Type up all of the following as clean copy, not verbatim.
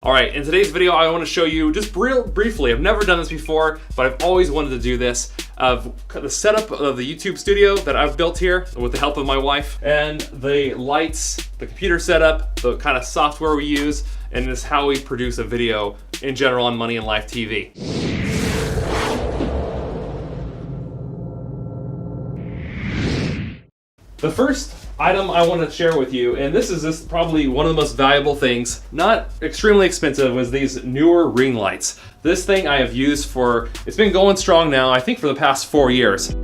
All right, in today's video, I want to show you just real briefly, I've never done this before, but I've always wanted to do this, of the setup of the YouTube studio that I've built here with the help of my wife, and the lights, the computer setup, the kind of software we use, and just how we produce a video in general on Money and Life TV. The first item I want to share with you, and this is just probably one of the most valuable things, not extremely expensive, was these newer ring lights. This thing I have used for, it's been going strong now, I think for the past 4 years.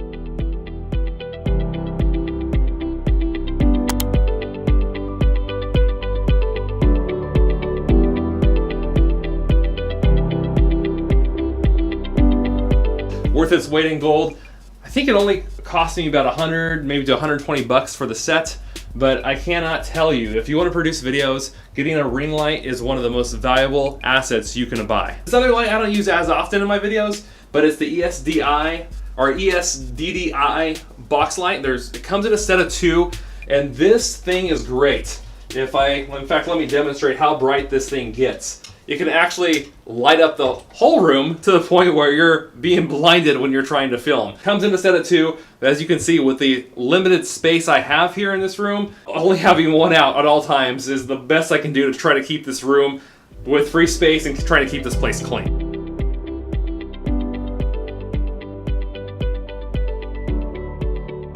Worth its weight in gold. I think it only cost me about 100, maybe to 120 bucks for the set, but I cannot tell you, if you want to produce videos, getting a ring light is one of the most valuable assets you can buy. This other light I don't use as often in my videos, but it's the ESDI or ESDDI box light. It comes in a set of 2, and this thing is great. In fact, let me demonstrate how bright this thing gets. It can actually light up the whole room to the point where you're being blinded when you're trying to film. Comes in a set of 2. As you can see, with the limited space I have here in this room, only having one out at all times is the best I can do to try to keep this room with free space and trying to keep this place clean.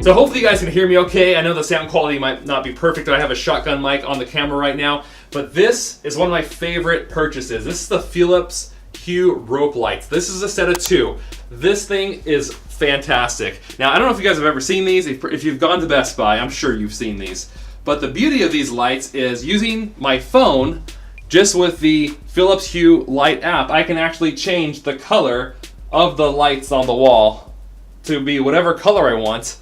So hopefully you guys can hear me okay. I know the sound quality might not be perfect. I have a shotgun mic on the camera right now, but this is one of my favorite purchases. This is the Philips Hue rope lights. This is a set of 2. This thing is fantastic. Now, I don't know if you guys have ever seen these. If you've gone to Best Buy, I'm sure you've seen these. But the beauty of these lights is using my phone, just with the Philips Hue light app, I can actually change the color of the lights on the wall to be whatever color I want,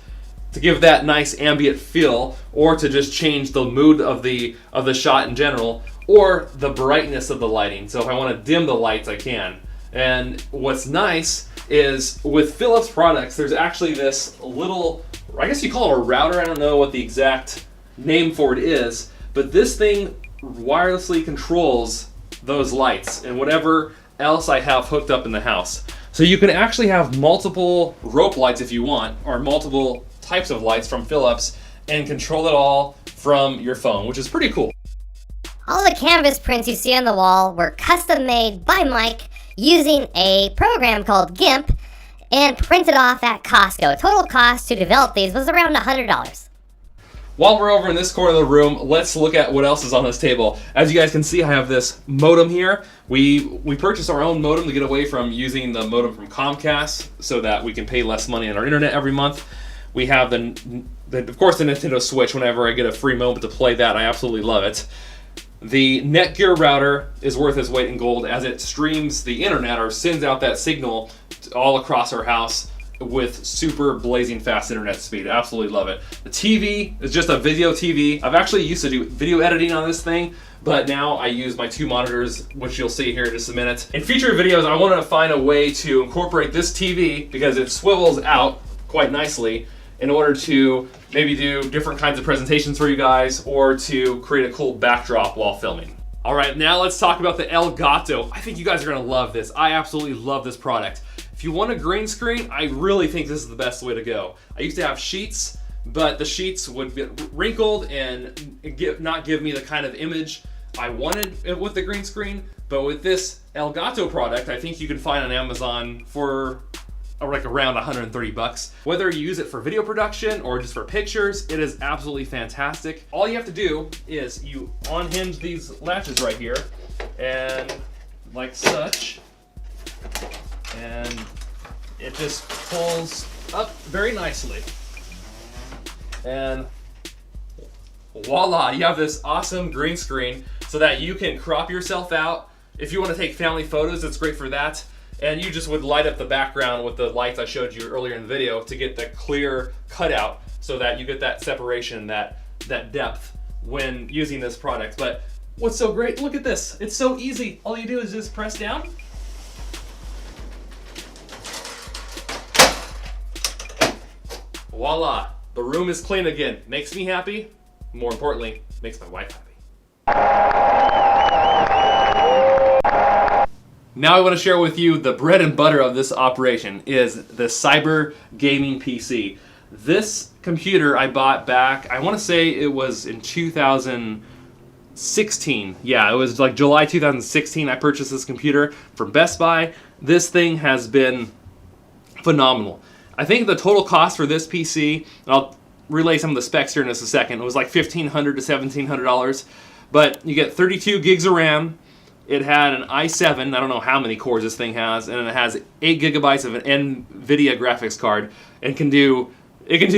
to give that nice ambient feel, or to just change the mood of the shot in general, or the brightness of the lighting. So if I want to dim the lights, I can. And what's nice is with Philips products, there's actually this little, I guess you call it a router, I don't know what the exact name for it is, but this thing wirelessly controls those lights and whatever else I have hooked up in the house. So you can actually have multiple rope lights if you want, or multiple types of lights from Philips, and control it all from your phone, which is pretty cool. All the canvas prints you see on the wall were custom made by Mike using a program called GIMP and printed off at Costco. Total cost to develop these was around $100. While we're over in this corner of the room, let's look at what else is on this table. As you guys can see, I have this modem here. We purchased our own modem to get away from using the modem from Comcast so that we can pay less money on our internet every month. We have of course, the Nintendo Switch. Whenever I get a free moment to play that, I absolutely love it. The Netgear router is worth its weight in gold as it streams the internet or sends out that signal all across our house with super blazing fast internet speed. Absolutely love it. The TV is just a video TV. I've actually used to do video editing on this thing, but now I use my 2 monitors, which you'll see here in just a minute. In future videos, I want to find a way to incorporate this TV, because it swivels out quite nicely, in order to maybe do different kinds of presentations for you guys, or to create a cool backdrop while filming. All right, now let's talk about the El Gato. I think you guys are gonna love this. I absolutely love this product. If you want a green screen, I really think this is the best way to go. I used to have sheets, but the sheets would get wrinkled and not give me the kind of image I wanted with the green screen. But with this El Gato product, I think you can find on Amazon for like around 130 bucks. Whether you use it for video production or just for pictures, it is absolutely fantastic. All you have to do is you unhinge these latches right here, and like such, and it just pulls up very nicely. And voila, you have this awesome green screen so that you can crop yourself out. If you want to take family photos, it's great for that. And you just would light up the background with the lights I showed you earlier in the video to get the clear cutout, so that you get that separation, that depth when using this product. But what's so great, look at this. It's so easy. All you do is just press down. Voila, the room is clean again. Makes me happy. More importantly, makes my wife happy. Now I want to share with you the bread and butter of this operation is the Cyber Gaming PC. This computer I bought back, I want to say it was in 2016. Yeah, it was like July 2016 I purchased this computer from Best Buy. This thing has been phenomenal. I think the total cost for this PC, and I'll relay some of the specs here in just a second, it was like $1,500 to $1,700, but you get 32 gigs of RAM. It had an i7, I don't know how many cores this thing has, and it has 8 gigabytes of an NVIDIA graphics card, and it can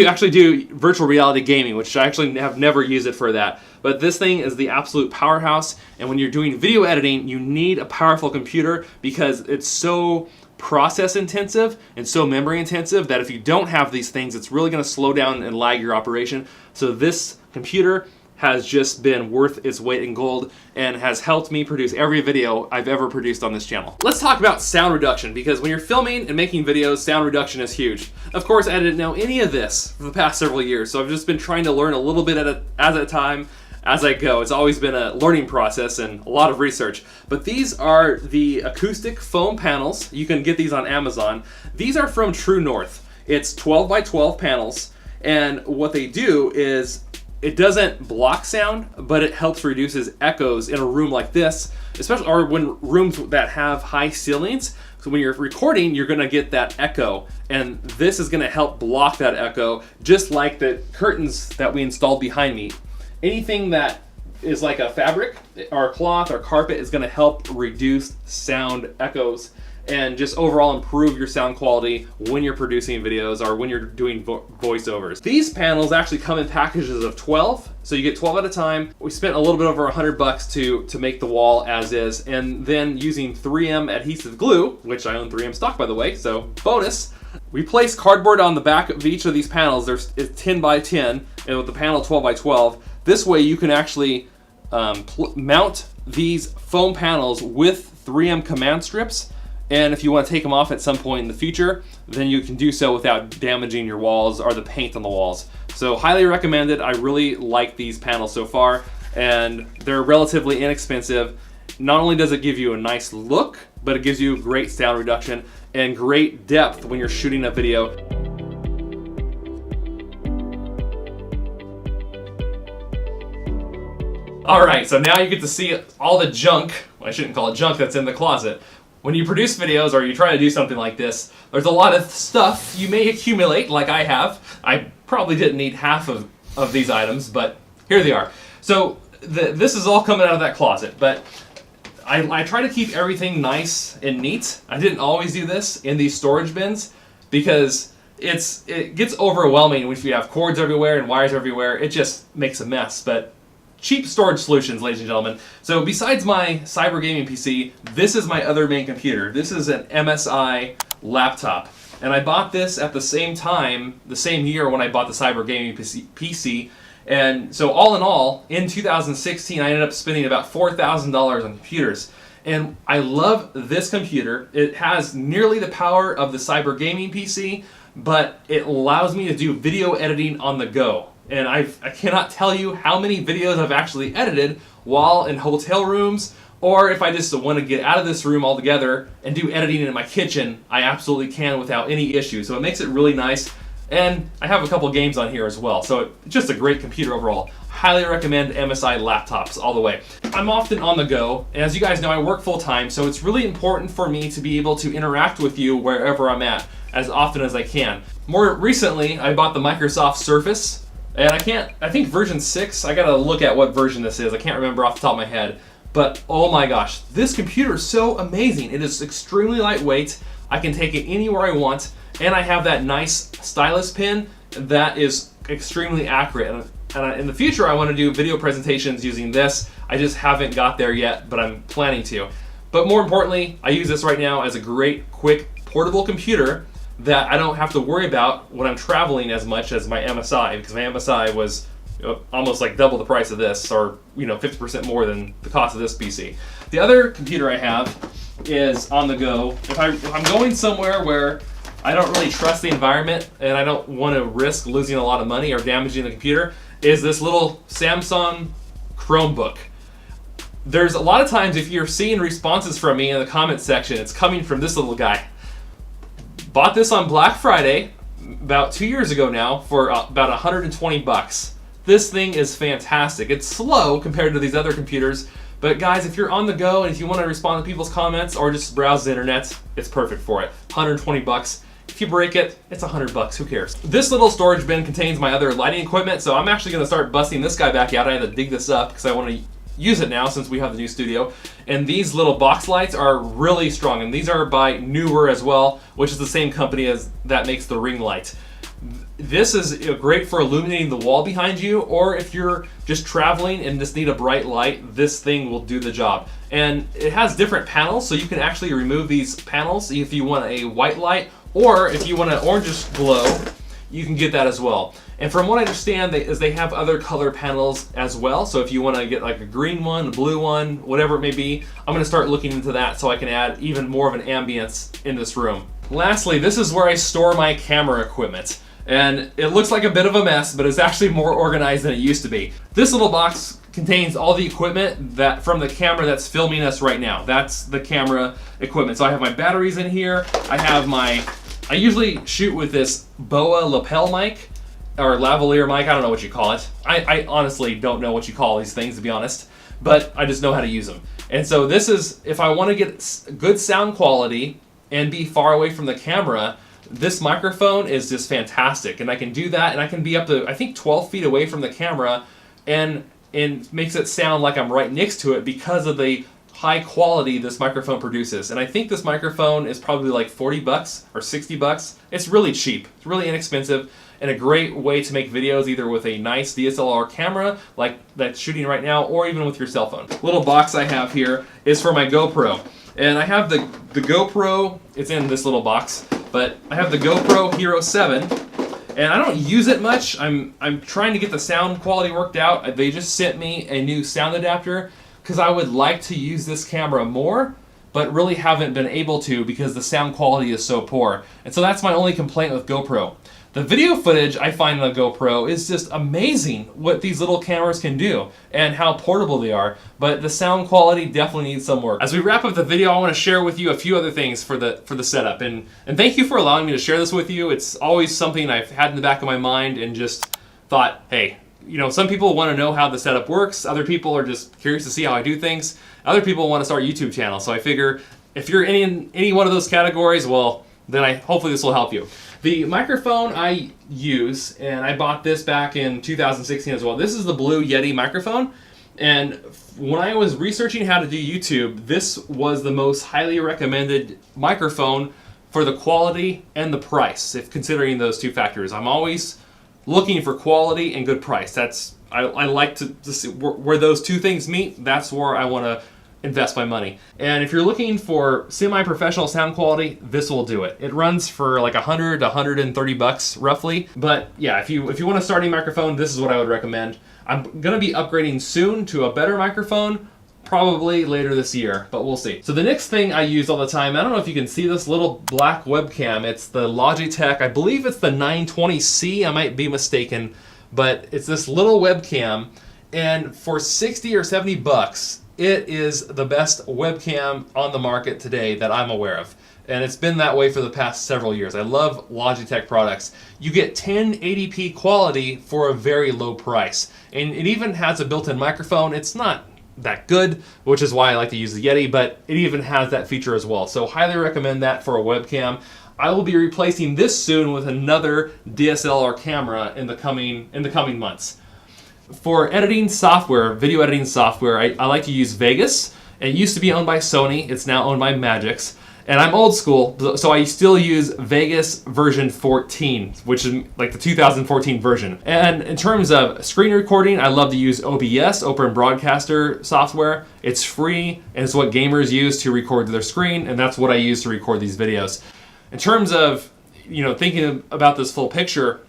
actually do virtual reality gaming, which I actually have never used it for that. But this thing is the absolute powerhouse, and when you're doing video editing, you need a powerful computer because it's so process intensive and so memory intensive that if you don't have these things, it's really going to slow down and lag your operation. So this computer has just been worth its weight in gold and has helped me produce every video I've ever produced on this channel. Let's talk about sound reduction, because when you're filming and making videos, sound reduction is huge. Of course, I didn't know any of this for the past several years, so I've just been trying to learn a little bit at a time as I go. It's always been a learning process and a lot of research. But these are the acoustic foam panels. You can get these on Amazon. These are from True North. It's 12 by 12 panels, and what they do is it doesn't block sound, but it helps reduces echoes in a room like this, especially or when rooms that have high ceilings. So when you're recording, you're gonna get that echo, and this is gonna help block that echo, just like the curtains that we installed behind me. Anything that is like a fabric or cloth or carpet is gonna help reduce sound echoes and just overall improve your sound quality when you're producing videos or when you're doing voiceovers. These panels actually come in packages of 12, so you get 12 at a time. We spent a little bit over $100 to make the wall as is, and then using 3M adhesive glue, which I own 3M stock by the way, so bonus. We place cardboard on the back of each of these panels. It's 10 by 10, and with the panel 12 by 12. This way you can actually mount these foam panels with 3M command strips. And if you want to take them off at some point in the future, then you can do so without damaging your walls or the paint on the walls. So highly recommended. I really like these panels so far, and they're relatively inexpensive. Not only does it give you a nice look, but it gives you great sound reduction and great depth when you're shooting a video. All right, so now you get to see all the junk, I shouldn't call it junk, that's in the closet. When you produce videos or you try to do something like this, there's a lot of stuff you may accumulate, like I have. I probably didn't need half of these items, but here they are. So this is all coming out of that closet, but I try to keep everything nice and neat. I didn't always do this in these storage bins because it gets overwhelming if you have cords everywhere and wires everywhere. It just makes a mess, but cheap storage solutions, ladies and gentlemen. So besides my Cyber Gaming PC, this is my other main computer. This is an MSI laptop. And I bought this at the same time, the same year when I bought the Cyber Gaming PC. And so all in all, in 2016, I ended up spending about $4,000 on computers. And I love this computer. It has nearly the power of the Cyber Gaming PC, but it allows me to do video editing on the go. And I cannot tell you how many videos I've actually edited while in hotel rooms, or if I just want to get out of this room altogether and do editing in my kitchen, I absolutely can without any issue. So it makes it really nice. And I have a couple games on here as well. So it's just a great computer overall. Highly recommend MSI laptops all the way. I'm often on the go, and as you guys know, I work full time, so it's really important for me to be able to interact with you wherever I'm at as often as I can. More recently, I bought the Microsoft Surface. And I think version 6, I gotta look at what version this is. I can't remember off the top of my head. But oh my gosh, this computer is so amazing. It is extremely lightweight. I can take it anywhere I want. And I have that nice stylus pen that is extremely accurate. And in the future, I wanna do video presentations using this. I just haven't got there yet, but I'm planning to. But more importantly, I use this right now as a great, quick, portable computer that I don't have to worry about when I'm traveling as much as my MSI, because my MSI was almost like double the price of this, or 50% more than the cost of this PC. The other computer I have is on the go. If I'm going somewhere where I don't really trust the environment and I don't want to risk losing a lot of money or damaging the computer, is this little Samsung Chromebook. there's a lot of times if you're seeing responses from me in the comment section, it's coming from this little guy. Bought this on Black Friday about 2 years ago now for about 120 bucks. This thing is fantastic. It's slow compared to these other computers, but guys, if you're on the go and if you want to respond to people's comments or just browse the internet, it's perfect for it. 120 bucks. If you break it, it's 100 bucks. Who cares? This little storage bin contains my other lighting equipment, so I'm actually going to start busting this guy back out. I had to dig this up because I want to use it now since we have the new studio. And these little box lights are really strong, and these are by Newer as well, which is the same company as that makes the ring light. This is great for illuminating the wall behind you, or if you're just traveling and just need a bright light, this thing will do the job. And it has different panels, so you can actually remove these panels if you want a white light, or if you want an orangish glow, you can get that as well. And from what I understand, they have other color panels as well. So if you want to get like a green one, a blue one, whatever it may be, I'm going to start looking into that so I can add even more of an ambience in this room. Lastly, this is where I store my camera equipment. And it looks like a bit of a mess, but it's actually more organized than it used to be. This little box contains all the equipment that from the camera that's filming us right now. That's the camera equipment. So I have my batteries in here. I usually shoot with this BOA lapel mic, or lavalier mic, I don't know what you call it. I honestly don't know what you call these things, to be honest, but I just know how to use them. And so this is, if I want to get good sound quality and be far away from the camera, this microphone is just fantastic. And I can do that, and I can be up to, I think, 12 feet away from the camera, and makes it sound like I'm right next to it because of the high quality this microphone produces. And I think this microphone is probably like 40 bucks or 60 bucks. It's really cheap. It's really inexpensive and a great way to make videos either with a nice DSLR camera like that's shooting right now or even with your cell phone. Little box I have here is for my GoPro. And I have the GoPro, it's in this little box, but I have the GoPro Hero 7. And I don't use it much. I'm trying to get the sound quality worked out. They just sent me a new sound adapter because I would like to use this camera more, but really haven't been able to because the sound quality is so poor. And so that's my only complaint with GoPro. The video footage I find on a GoPro is just amazing what these little cameras can do and how portable they are, but the sound quality definitely needs some work. As we wrap up the video, I want to share with you a few other things for the setup, and thank you for allowing me to share this with you. It's always something I've had in the back of my mind and just thought, hey, you know, some people want to know how the setup works, other people are just curious to see how I do things, other people want to start a YouTube channel, so I figure if you're in any one of those categories, well, then hopefully this will help you. The microphone I use, and I bought this back in 2016 as well, this is the Blue Yeti microphone, and when I was researching how to do YouTube, this was the most highly recommended microphone for the quality and the price, if considering those two factors. I'm always looking for quality and good price. I like to see where those two things meet, that's where I want to invest my money. And if you're looking for semi-professional sound quality, this will do it. It runs for like 100 to 130 bucks roughly. But yeah, if you want to start a microphone, this is what I would recommend. I'm gonna be upgrading soon to a better microphone, probably later this year, but we'll see. So the next thing I use all the time, I don't know if you can see this little black webcam. It's the Logitech, I believe it's the 920C, I might be mistaken, but it's this little webcam, and for 60 or 70 bucks, it is the best webcam on the market today that I'm aware of. And it's been that way for the past several years. I love Logitech products. You get 1080p quality for a very low price. And it even has a built-in microphone. It's not that good, which is why I like to use the Yeti, but it even has that feature as well. So highly recommend that for a webcam. I will be replacing this soon with another DSLR camera in the coming months. For editing software, video editing software, I like to use Vegas. It used to be owned by Sony. It's now owned by Magix. And I'm old school, so I still use Vegas version 14, which is like the 2014 version. And in terms of screen recording, I love to use OBS, Open Broadcaster software. It's free, and it's what gamers use to record their screen, and that's what I use to record these videos. In terms of, thinking about this full picture,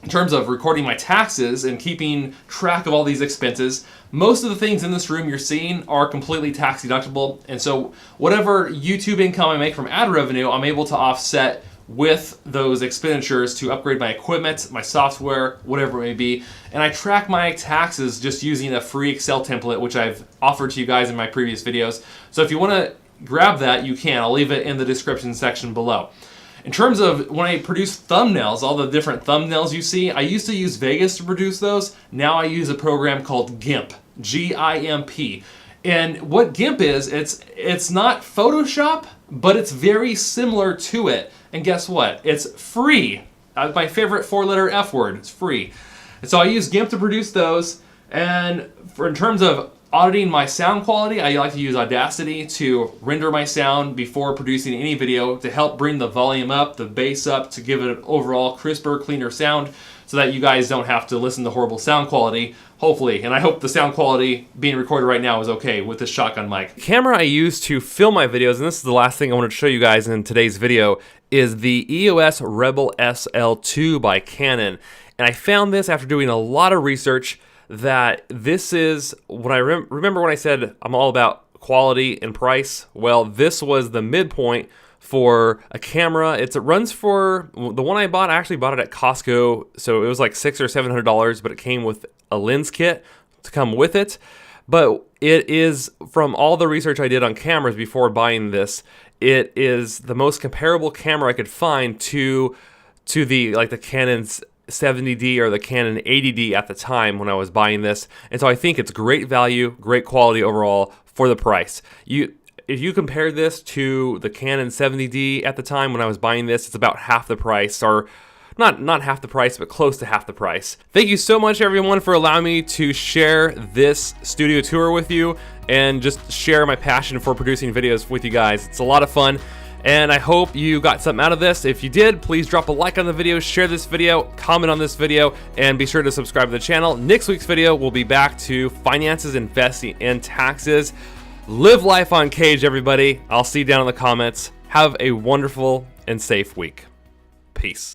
in terms of recording my taxes and keeping track of all these expenses, most of the things in this room you're seeing are completely tax deductible. And so whatever YouTube income I make from ad revenue, I'm able to offset with those expenditures to upgrade my equipment, my software, whatever it may be. And I track my taxes just using a free Excel template, which I've offered to you guys in my previous videos. So if you want to grab that, you can. I'll leave it in the description section below. In terms of when I produce thumbnails, all the different thumbnails you see, I used to use Vegas to produce those. Now I use a program called GIMP, G-I-M-P. And what GIMP is, it's not Photoshop, but it's very similar to it. And guess what? It's free. My favorite four-letter F word, it's free. And so I use GIMP to produce those. And in terms of auditing my sound quality, I like to use Audacity to render my sound before producing any video to help bring the volume up, the bass up, to give it an overall crisper, cleaner sound so that you guys don't have to listen to horrible sound quality, hopefully. And I hope the sound quality being recorded right now is okay with this shotgun mic. The camera I use to film my videos, and this is the last thing I wanted to show you guys in today's video, is the EOS Rebel SL2 by Canon. And I found this after doing a lot of research that this is what I remember when I said I'm all about quality and price. Well, this was the midpoint for a camera. It runs for, the one I bought, I actually bought it at Costco, so it was like $600 or $700, but it came with a lens kit to come with it. But it is, from all the research I did on cameras before buying this, it is the most comparable camera I could find to the Canon's 70D or the Canon 80D at the time when I was buying this. And so I think it's great value, great quality overall for the price. If you compare this to the Canon 70D at the time when I was buying this, it's about half the price, or not half the price, but close to half the price. Thank you so much, everyone, for allowing me to share this studio tour with you and just share my passion for producing videos with you guys. It's a lot of fun, and I hope you got something out of this. If you did, please drop a like on the video, share this video, comment on this video, and be sure to subscribe to the channel. Next week's video, we'll be back to finances, investing, and taxes. Live life on cage, everybody. I'll see you down in the comments. Have a wonderful and safe week. Peace.